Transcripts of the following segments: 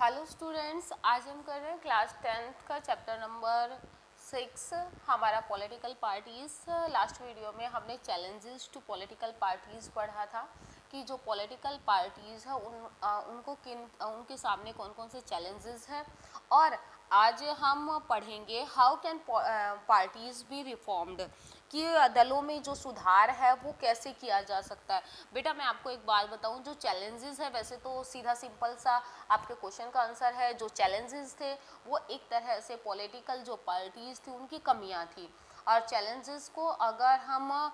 Hello students, आज हम कर रहे हैं क्लास 10th का चैप्टर नंबर 6 हमारा पॉलिटिकल पार्टीज़। लास्ट वीडियो में हमने चैलेंजेस टू पॉलिटिकल पार्टीज़ पढ़ा था कि जो पॉलिटिकल पार्टीज़ है उनके सामने कौन कौन से चैलेंजेस हैं। और आज हम पढ़ेंगे how can parties B reformed, कि दलों में जो सुधार है वो कैसे किया जा सकता है। बेटा मैं आपको एक बात बताऊं, जो चैलेंजेस है वैसे तो सीधा सिंपल सा आपके क्वेश्चन का आंसर है। जो चैलेंजेस थे वो एक तरह से पॉलिटिकल जो पार्टीज थी उनकी कमियां थी, और चैलेंजेस को अगर हम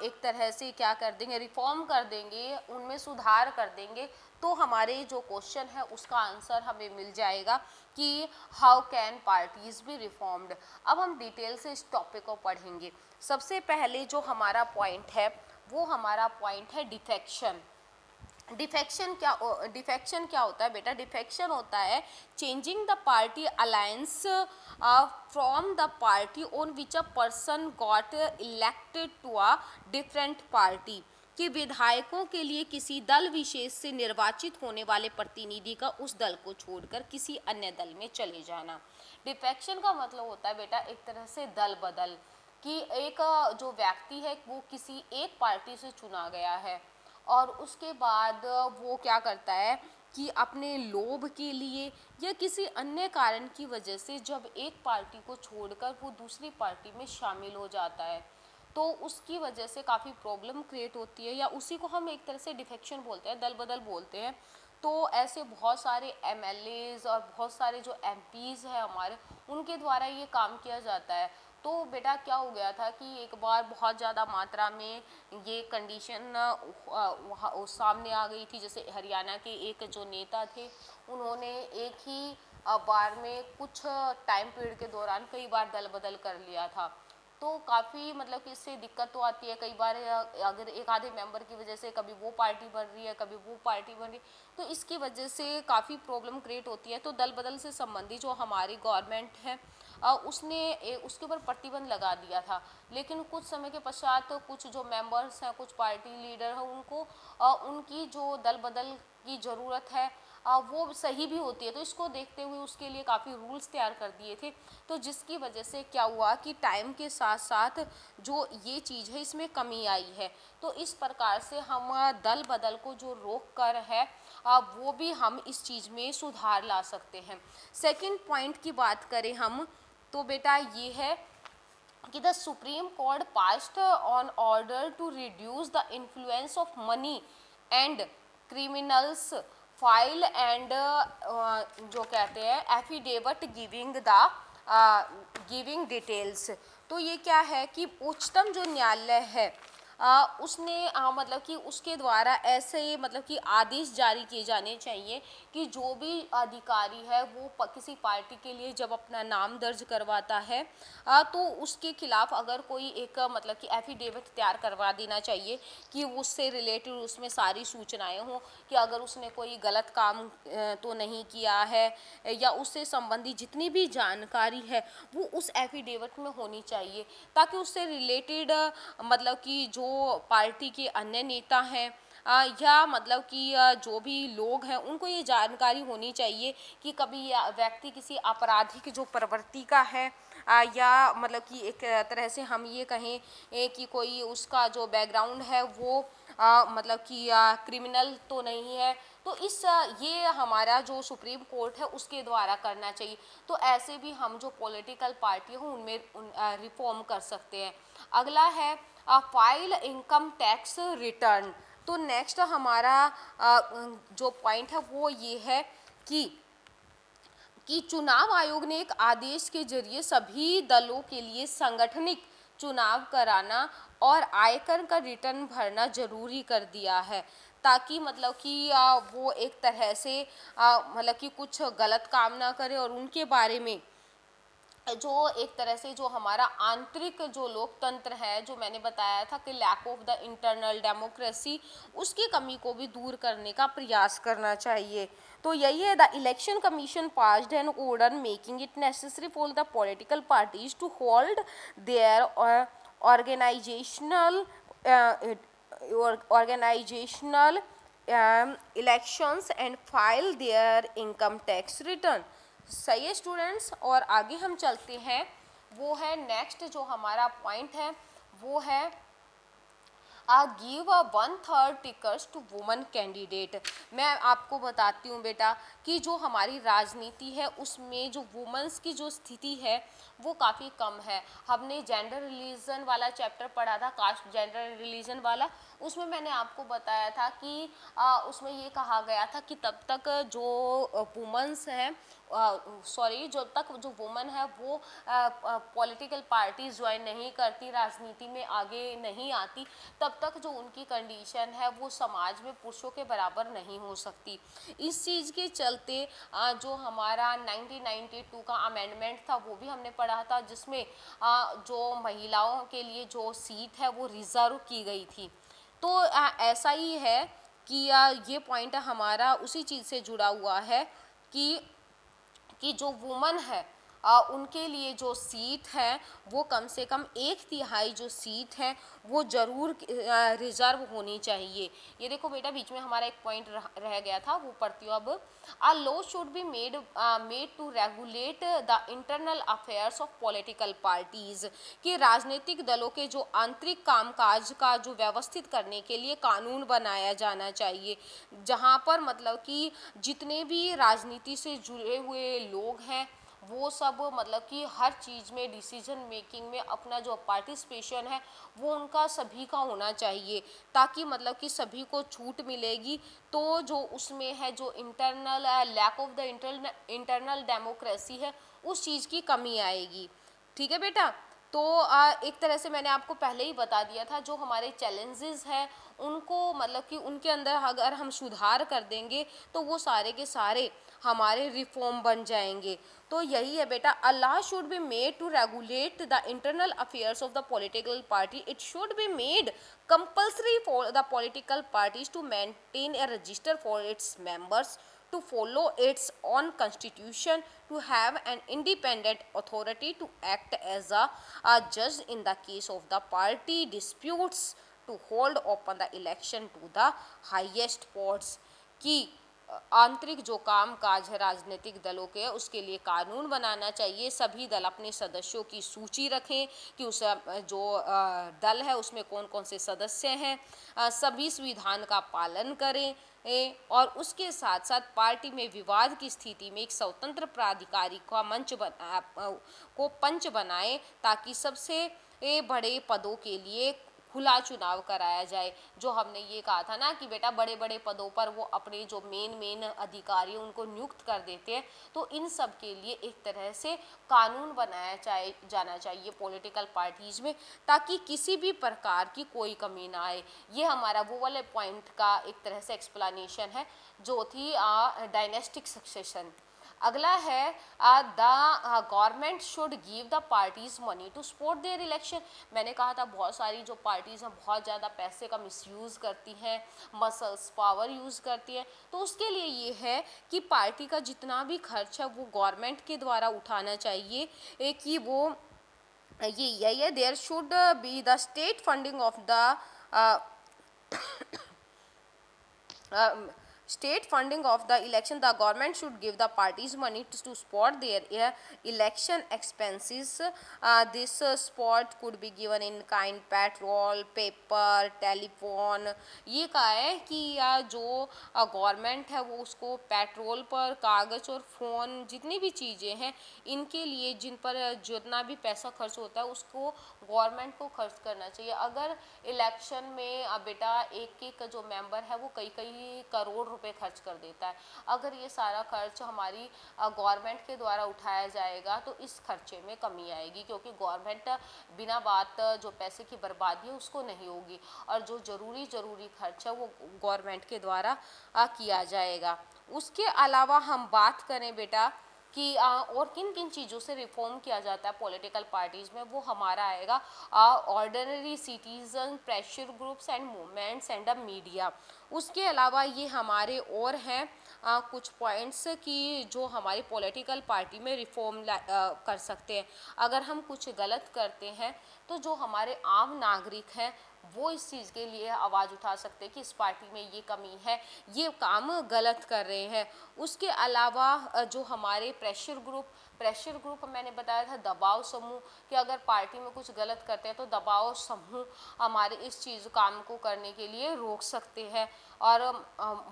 एक तरह से क्या कर देंगे, रिफॉर्म कर देंगे, उनमें सुधार कर देंगे, तो हमारे जो क्वेश्चन है उसका आंसर हमें मिल जाएगा कि how can parties B reformed. अब हम डिटेल से इस टॉपिक को पढ़ेंगे। सबसे पहले जो हमारा पॉइंट है वो हमारा पॉइंट है डिफेक्शन। डिफेक्शन क्या होता है बेटा? डिफेक्शन होता है changing the party alliance from the party on which a person got elected to a different party, कि विधायकों के लिए किसी दल विशेष से निर्वाचित होने वाले प्रतिनिधि का उस दल को छोड़कर किसी अन्य दल में चले जाना। डिफेक्शन का मतलब होता है बेटा एक तरह से दल बदल, कि एक जो व्यक्ति है वो किसी एक पार्टी से चुना गया है और उसके बाद वो क्या करता है कि अपने लोभ के लिए या किसी अन्य कारण की वजह से जब एक पार्टी को छोड़कर वो दूसरी पार्टी में शामिल हो जाता है, तो उसकी वजह से काफ़ी प्रॉब्लम क्रिएट होती है, या उसी को हम एक तरह से डिफेक्शन बोलते हैं, दल बदल बोलते हैं। तो ऐसे बहुत सारे एमएलएज और बहुत सारे जो एमपीज़ हैं हमारे, उनके द्वारा ये काम किया जाता है। तो बेटा क्या हो गया था कि एक बार बहुत ज़्यादा मात्रा में ये कंडीशन सामने आ गई थी। जैसे हरियाणा के एक जो नेता थे, उन्होंने एक ही बार में कुछ टाइम पीरियड के दौरान कई बार दल बदल कर लिया था। तो काफ़ी मतलब कि इससे दिक्कत तो आती है कई बार, अगर एक आधे मेंबर की वजह से कभी वो पार्टी बन रही है कभी वो पार्टी बन रही है, तो इसकी वजह से काफ़ी प्रॉब्लम क्रिएट होती है। तो दल बदल से संबंधित जो हमारी गवर्नमेंट है उसने उसके ऊपर प्रतिबंध लगा दिया था। लेकिन कुछ समय के पश्चात तो कुछ जो मेंबर्स हैं, कुछ पार्टी लीडर हैं, उनको उनकी जो दल बदल की ज़रूरत है वो सही भी होती है, तो इसको देखते हुए उसके लिए काफ़ी रूल्स तैयार कर दिए थे। तो जिसकी वजह से क्या हुआ कि टाइम के साथ साथ जो ये चीज़ है इसमें कमी आई है। तो इस प्रकार से हम दल बदल को जो रोक कर है वो भी हम इस चीज़ में सुधार ला सकते हैं। सेकंड पॉइंट की बात करें हम, तो बेटा ये है कि the Supreme Court passed on order to reduce the influence of money and criminals file and जो कहते हैं एफिडेविट गिविंग डिटेल्स। तो ये क्या है कि उच्चतम जो न्यायालय है उसने मतलब कि उसके द्वारा ऐसे मतलब कि आदेश जारी किए जाने चाहिए कि जो भी अधिकारी है वो किसी पार्टी के लिए जब अपना नाम दर्ज करवाता है तो उसके खिलाफ अगर कोई एक मतलब कि एफिडेविट तैयार करवा देना चाहिए कि उससे रिलेटेड उसमें सारी सूचनाएं हों, कि अगर उसने कोई गलत काम तो नहीं किया है या उससे संबंधित जितनी भी जानकारी है वो उस एफिडेविट में होनी चाहिए, ताकि उससे रिलेटेड मतलब कि जो पार्टी के अन्य नेता हैं या मतलब कि जो भी लोग हैं उनको ये जानकारी होनी चाहिए कि कभी व्यक्ति किसी आपराधिक जो प्रवृत्ति का है या मतलब कि एक तरह से हम ये कहें कि कोई उसका जो बैकग्राउंड है वो मतलब कि क्रिमिनल तो नहीं है। तो ये हमारा जो सुप्रीम कोर्ट है उसके द्वारा करना चाहिए। तो ऐसे भी हम जो पॉलिटिकल पार्टी हो उनमें रिफॉर्म कर सकते हैं। अगला है फाइल इनकम टैक्स रिटर्न। तो नेक्स्ट हमारा जो पॉइंट है वो ये है कि चुनाव आयोग ने एक आदेश के जरिए सभी दलों के लिए संगठनिक चुनाव कराना और आयकर का रिटर्न भरना जरूरी कर दिया है, ताकि मतलब कि वो एक तरह से मतलब कि कुछ गलत काम ना करे और उनके बारे में जो एक तरह से जो हमारा आंतरिक जो लोकतंत्र है, जो मैंने बताया था कि lack of the internal democracy, उसकी कमी को भी दूर करने का प्रयास करना चाहिए। तो यही है, the Election Commission passed an order making it necessary for the political parties to hold their organisational elections and file their income tax return. सही है स्टूडेंट्स, और आगे हम चलते हैं, वो है नेक्स्ट जो हमारा पॉइंट है वो है give a 1/3 tickets to woman candidate. मैं आपको बताती हूँ बेटा कि जो हमारी राजनीति है उसमें जो वुमेंस की जो स्थिति है वो काफ़ी कम है। हमने जेंडर रिलीजन वाला चैप्टर पढ़ा था, कास्ट जेंडर रिलीजन वाला, उसमें मैंने आपको बताया था कि उसमें ये कहा गया था कि तब तक जो वुमेंस हैं, सॉरी, जब तक जो वुमन है वो पॉलिटिकल पार्टी ज्वाइन नहीं करती, राजनीति में आगे नहीं आती, तब तक जो उनकी कंडीशन है वो समाज में पुरुषों के बराबर नहीं हो सकती। इस चीज़ के चलते जो हमारा 1992 का अमेंडमेंट था वो भी हमने पढ़ा था, जिसमें जो महिलाओं के लिए जो सीट है वो रिजर्व की गई थी। तो ऐसा ही है कि ये पॉइंट हमारा उसी चीज़ से जुड़ा हुआ है कि जो वुमन है उनके लिए जो सीट है वो कम से कम 1/3 जो सीट है वो ज़रूर रिजर्व होनी चाहिए। ये देखो बेटा, बीच में हमारा एक पॉइंट रह गया था, वो पढ़ती हूँ अब। A law should be made to regulate the internal affairs of political parties, कि राजनीतिक दलों के जो आंतरिक कामकाज का जो व्यवस्थित करने के लिए कानून बनाया जाना चाहिए, जहाँ पर मतलब कि जितने भी राजनीति से जुड़े हुए लोग हैं वो सब मतलब कि हर चीज़ में डिसीजन मेकिंग में अपना जो पार्टिसिपेशन है वो उनका सभी का होना चाहिए, ताकि मतलब कि सभी को छूट मिलेगी। तो जो उसमें है जो internal lack of the internal democracy है उस चीज़ की कमी आएगी। ठीक है बेटा, तो एक तरह से मैंने आपको पहले ही बता दिया था, जो हमारे चैलेंजेस हैं उनको मतलब कि उनके अंदर अगर हम सुधार कर देंगे तो वो सारे के सारे हमारे रिफॉर्म बन जाएंगे। तो यही है बेटा, a law should be made to regulate the internal affairs of the political party. It should be made compulsory for the political parties to maintain a register for its members, to follow its own constitution, to have an independent authority to act as a judge in the case of the party disputes, to hold open the election to the highest posts। कि आंतरिक जो काम काज है राजनीतिक दलों के उसके लिए कानून बनाना चाहिए। सभी दल अपने सदस्यों की सूची रखें कि उस जो दल है उसमें कौन कौन से सदस्य हैं, सभी संविधान का पालन करें, और उसके साथ साथ पार्टी में विवाद की स्थिति में एक स्वतंत्र प्राधिकारी का पंच बनाए, ताकि सबसे बड़े पदों के लिए खुला चुनाव कराया जाए। जो हमने ये कहा था ना कि बेटा बड़े बड़े पदों पर वो अपने जो मेन अधिकारी उनको नियुक्त कर देते हैं, तो इन सब के लिए एक तरह से कानून बनाया जाना चाहिए पॉलिटिकल पार्टीज में, ताकि किसी भी प्रकार की कोई कमी ना आए। ये हमारा वो वाले पॉइंट का एक तरह से एक्सप्लेनेशन है जो थी डायनेस्टिक सक्सेशन। अगला है the government should give the parties money to support their election. मैंने कहा था बहुत सारी जो पार्टीज हैं बहुत ज़्यादा पैसे का मिसयूज़ करती हैं, मसल्स पावर यूज़ करती हैं, तो उसके लिए ये है कि पार्टी का जितना भी खर्च है वो गवर्नमेंट के द्वारा उठाना चाहिए। कि वो ये there should be the state funding of the state funding of the election. The government should give the parties money to support their election expenses. This support could be given in kind, petrol, paper, telephone। ये कहा है कि जो government है वो उसको petrol पर, कागज़ और फ़ोन, जितनी भी चीज़ें हैं इनके लिए जिन पर जितना भी पैसा खर्च होता है उसको गवर्नमेंट को खर्च करना चाहिए। अगर इलेक्शन में बेटा एक एक जो मेंबर है वो कई कई करोड़ रुपए खर्च कर देता है, अगर ये सारा खर्च हमारी गवर्नमेंट के द्वारा उठाया जाएगा तो इस खर्चे में कमी आएगी, क्योंकि गवर्नमेंट बिना बात जो पैसे की बर्बादी है उसको नहीं होगी, और जो ज़रूरी खर्च है वो गवर्नमेंट के द्वारा किया जाएगा। उसके अलावा हम बात करें बेटा कि और किन किन चीज़ों से रिफॉर्म किया जाता है पॉलिटिकल पार्टीज़ में, वो हमारा आएगा ordinary citizen, pressure groups and movements and the media. उसके अलावा ये हमारे और हैं कुछ पॉइंट्स कि जो हमारी पॉलिटिकल पार्टी में रिफॉर्म कर सकते हैं। अगर हम कुछ गलत करते हैं तो जो हमारे आम नागरिक हैं वो इस चीज़ के लिए आवाज़ उठा सकते हैं कि इस पार्टी में ये कमी है, ये काम गलत कर रहे हैं। उसके अलावा जो हमारे प्रेशर ग्रुप मैंने बताया था, दबाव समूह, कि अगर पार्टी में कुछ गलत करते हैं तो दबाव समूह हमारे इस चीज़ काम को करने के लिए रोक सकते हैं और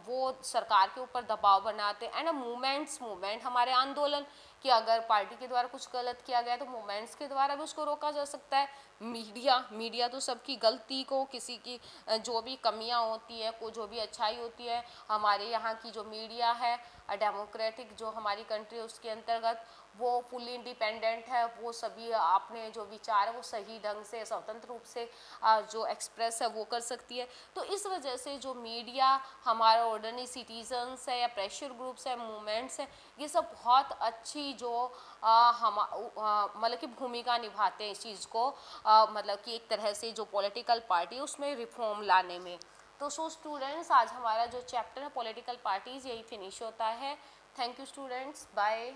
वो सरकार के ऊपर दबाव बनाते हैं। एंड मूवमेंट हमारे आंदोलन, कि अगर पार्टी के द्वारा कुछ गलत किया गया तो मूवमेंट्स के द्वारा भी उसको रोका जा सकता है। मीडिया तो सबकी गलती को, किसी की जो भी कमियां होती है, को जो भी अच्छाई होती है, हमारे यहाँ की जो मीडिया है डेमोक्रेटिक जो हमारी कंट्री है उसके अंतर्गत वो फुली इंडिपेंडेंट है, वो सभी अपने जो विचार है वो सही ढंग से स्वतंत्र रूप से जो एक्सप्रेस है वो कर सकती है। तो इस वजह से जो मीडिया, हमारा ऑर्डिनरी सिटीजन्स है या प्रेशर ग्रुप्स है, मूवमेंट्स हैं, ये सब बहुत अच्छी जो मतलब कि भूमिका निभाते हैं इस चीज़ को, मतलब कि एक तरह से जो पॉलिटिकल पार्टी है उसमें रिफॉर्म लाने में। तो सो स्टूडेंट्स, आज हमारा जो चैप्टर है पॉलिटिकल पार्टीज यही फिनिश होता है। Thank you students, bye.